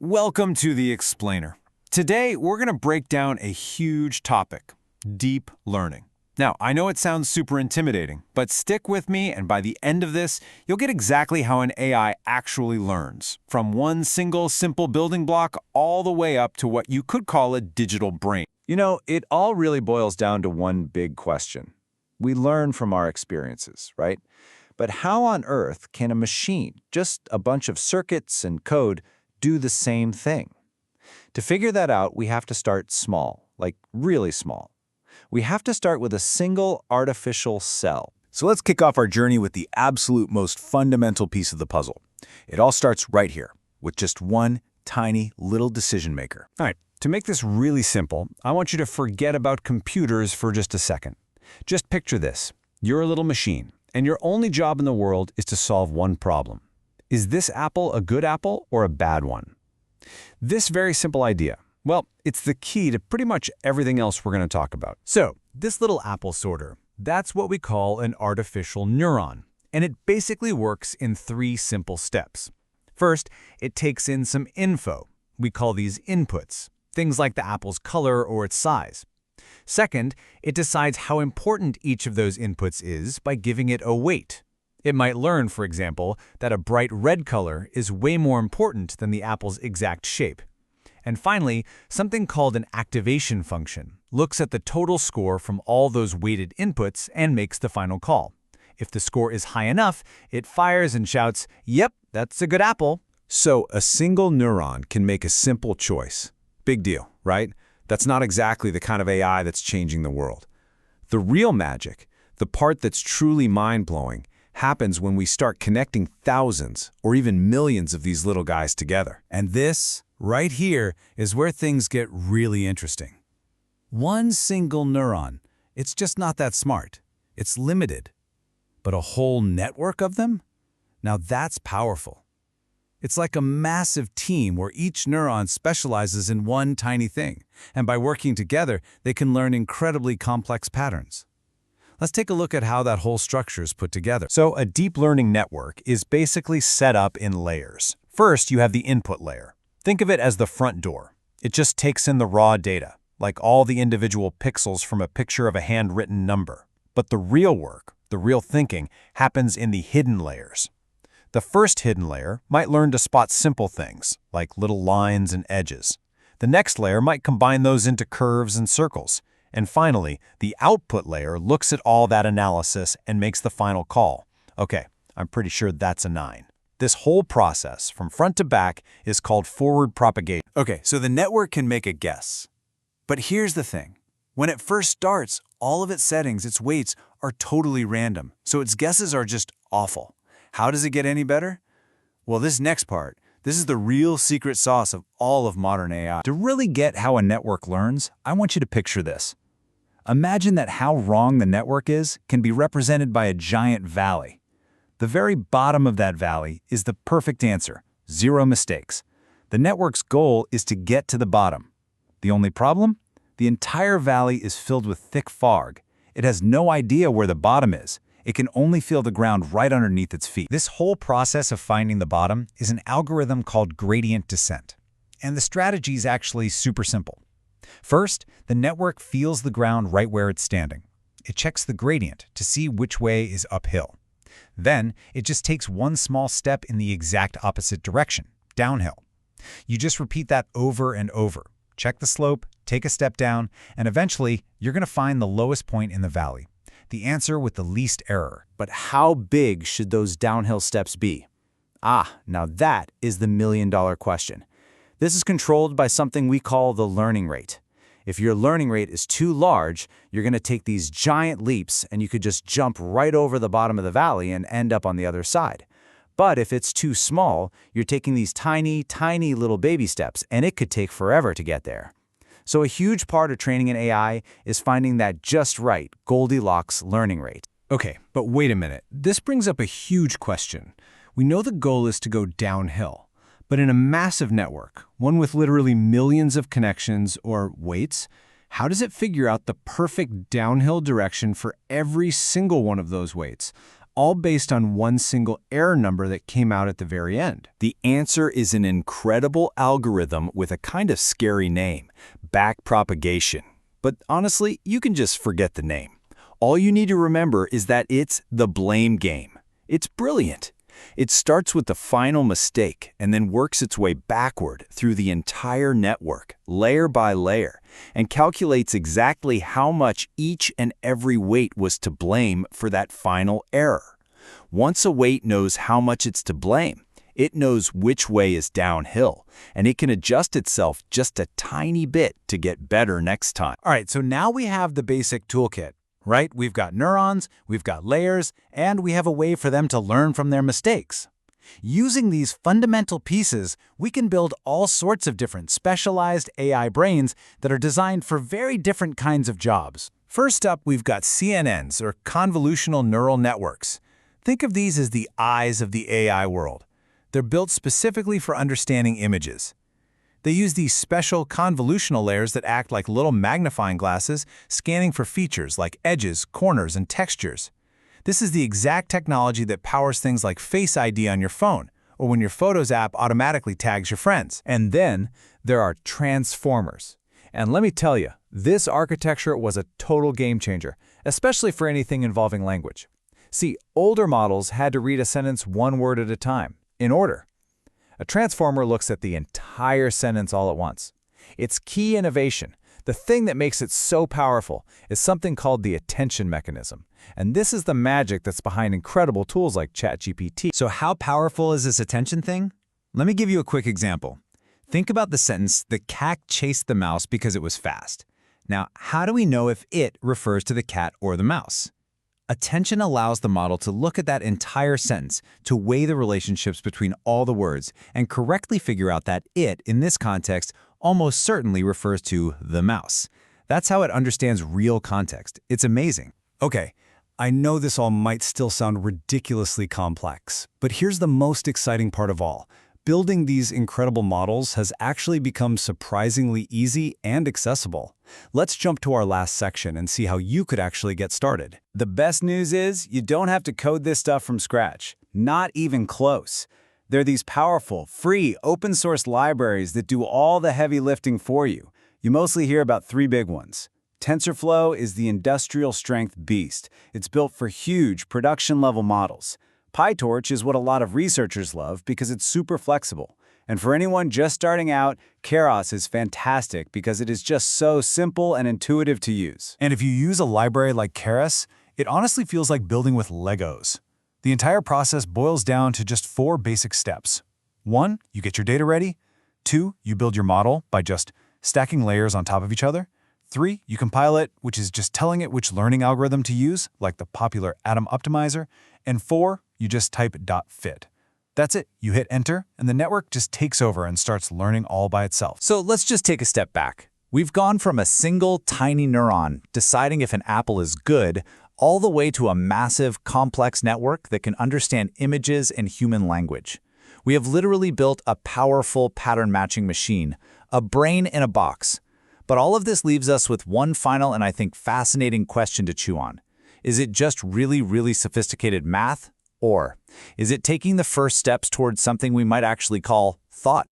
Welcome to The Explainer. Today, we're going to break down a huge topic, deep learning. Now, I know it sounds super intimidating, but stick with me and by the end of this, you'll get exactly how an AI actually learns, from one single simple building block all the way up to what you could call a digital brain. You know, it all really boils down to one big question. We learn from our experiences, right? But how on earth can a machine, just a bunch of circuits and code, do the same thing? To figure that out, we have to start small, like really small. We have to start with a single artificial cell. So let's kick off our journey with the absolute most fundamental piece of the puzzle. It all starts right here, with just one tiny little decision maker. All right, to make this really simple, I want you to forget about computers for just a second. Just picture this. You're a little machine, and your only job in the world is to solve one problem. Is this apple a good apple or a bad one? This very simple idea, well, it's the key to pretty much everything else we're going to talk about. So, this little apple sorter, that's what we call an artificial neuron, and it basically works in 3 simple steps. First, it takes in some info. We call these inputs, things like the apple's color or its size. Second, it decides how important each of those inputs is by giving it a weight. It might learn, for example, that a bright red color is way more important than the apple's exact shape. And finally, something called an activation function looks at the total score from all those weighted inputs and makes the final call. If the score is high enough, it fires and shouts, "Yep, that's a good apple." So a single neuron can make a simple choice. Big deal, right? That's not exactly the kind of AI that's changing the world. The real magic, the part that's truly mind-blowing, happens when we start connecting thousands or even millions of these little guys together. And this, right here, is where things get really interesting. One single neuron, it's just not that smart. It's limited. But a whole network of them? Now that's powerful. It's like a massive team where each neuron specializes in one tiny thing, and by working together, they can learn incredibly complex patterns. Let's take a look at how that whole structure is put together. So a deep learning network is basically set up in layers. First, you have the input layer. Think of it as the front door. It just takes in the raw data, like all the individual pixels from a picture of a handwritten number. But the real work, the real thinking, happens in the hidden layers. The first hidden layer might learn to spot simple things, like little lines and edges. The next layer might combine those into curves and circles. And finally, the output layer looks at all that analysis and makes the final call. Okay, I'm pretty sure that's a 9. This whole process, from front to back, is called forward propagation. Okay, so the network can make a guess. But here's the thing. When it first starts, all of its settings, its weights, are totally random. So its guesses are just awful. How does it get any better? Well, this next part, this is the real secret sauce of all of modern AI. To really get how a network learns, I want you to picture this. Imagine that how wrong the network is can be represented by a giant valley. The very bottom of that valley is the perfect answer, 0 mistakes. The network's goal is to get to the bottom. The only problem? The entire valley is filled with thick fog. It has no idea where the bottom is. It can only feel the ground right underneath its feet. This whole process of finding the bottom is an algorithm called gradient descent. And the strategy is actually super simple. First, the network feels the ground right where it's standing. It checks the gradient to see which way is uphill. Then, it just takes one small step in the exact opposite direction, downhill. You just repeat that over and over. Check the slope, take a step down, and eventually, you're going to find the lowest point in the valley, the answer with the least error. But how big should those downhill steps be? Now that is the million-dollar question. This is controlled by something we call the learning rate. If your learning rate is too large, you're going to take these giant leaps and you could just jump right over the bottom of the valley and end up on the other side. But if it's too small, you're taking these tiny, tiny little baby steps, and it could take forever to get there. So a huge part of training an AI is finding that just right Goldilocks learning rate. Okay, but wait a minute. This brings up a huge question. We know the goal is to go downhill. But in a massive network, one with literally millions of connections or weights, how does it figure out the perfect downhill direction for every single one of those weights? all based on one single error number that came out at the very end? The answer is an incredible algorithm with a kind of scary name, backpropagation. But honestly, you can just forget the name. All you need to remember is that it's the blame game. It's brilliant. It starts with the final mistake and then works its way backward through the entire network, layer by layer, and calculates exactly how much each and every weight was to blame for that final error. Once a weight knows how much it's to blame, it knows which way is downhill, and it can adjust itself just a tiny bit to get better next time. All right, so now we have the basic toolkit, right? We've got neurons, we've got layers, and we have a way for them to learn from their mistakes. Using these fundamental pieces, we can build all sorts of different specialized AI brains that are designed for very different kinds of jobs. First up, we've got CNNs, or Convolutional Neural Networks. Think of these as the eyes of the AI world. They're built specifically for understanding images. They use these special convolutional layers that act like little magnifying glasses, scanning for features like edges, corners, and textures. This is the exact technology that powers things like Face ID on your phone, or when your Photos app automatically tags your friends. And then there are transformers. And let me tell you, this architecture was a total game changer, especially for anything involving language. See, older models had to read a sentence one word at a time, in order. A transformer looks at the entire sentence all at once. Its key innovation, the thing that makes it so powerful, is something called the attention mechanism. And this is the magic that's behind incredible tools like ChatGPT. So how powerful is this attention thing? Let me give you a quick example. Think about the sentence, "The cat chased the mouse because it was fast." Now, how do we know if it refers to the cat or the mouse? Attention allows the model to look at that entire sentence, to weigh the relationships between all the words, and correctly figure out that it, in this context, almost certainly refers to the mouse. That's how it understands real context. It's amazing. Okay, I know this all might still sound ridiculously complex, but here's the most exciting part of all. Building these incredible models has actually become surprisingly easy and accessible. Let's jump to our last section and see how you could actually get started. The best news is you don't have to code this stuff from scratch. Not even close. There are these powerful, free, open-source libraries that do all the heavy lifting for you. You mostly hear about three big ones. TensorFlow is the industrial-strength beast. It's built for huge, production-level models. PyTorch is what a lot of researchers love because it's super flexible. And for anyone just starting out, Keras is fantastic because it is just so simple and intuitive to use. And if you use a library like Keras, it honestly feels like building with Legos. The entire process boils down to just 4 basic steps. 1, you get your data ready. 2, you build your model by just stacking layers on top of each other. 3, you compile it, which is just telling it which learning algorithm to use, like the popular Atom Optimizer. And 4, you just type .fit. That's it. You hit enter, and the network just takes over and starts learning all by itself. So let's just take a step back. We've gone from a single tiny neuron deciding if an apple is good, all the way to a massive, complex network that can understand images and human language. We have literally built a powerful pattern-matching machine, a brain in a box. But all of this leaves us with one final and I think fascinating question to chew on. Is it just really, really sophisticated math? Or is it taking the first steps towards something we might actually call thought?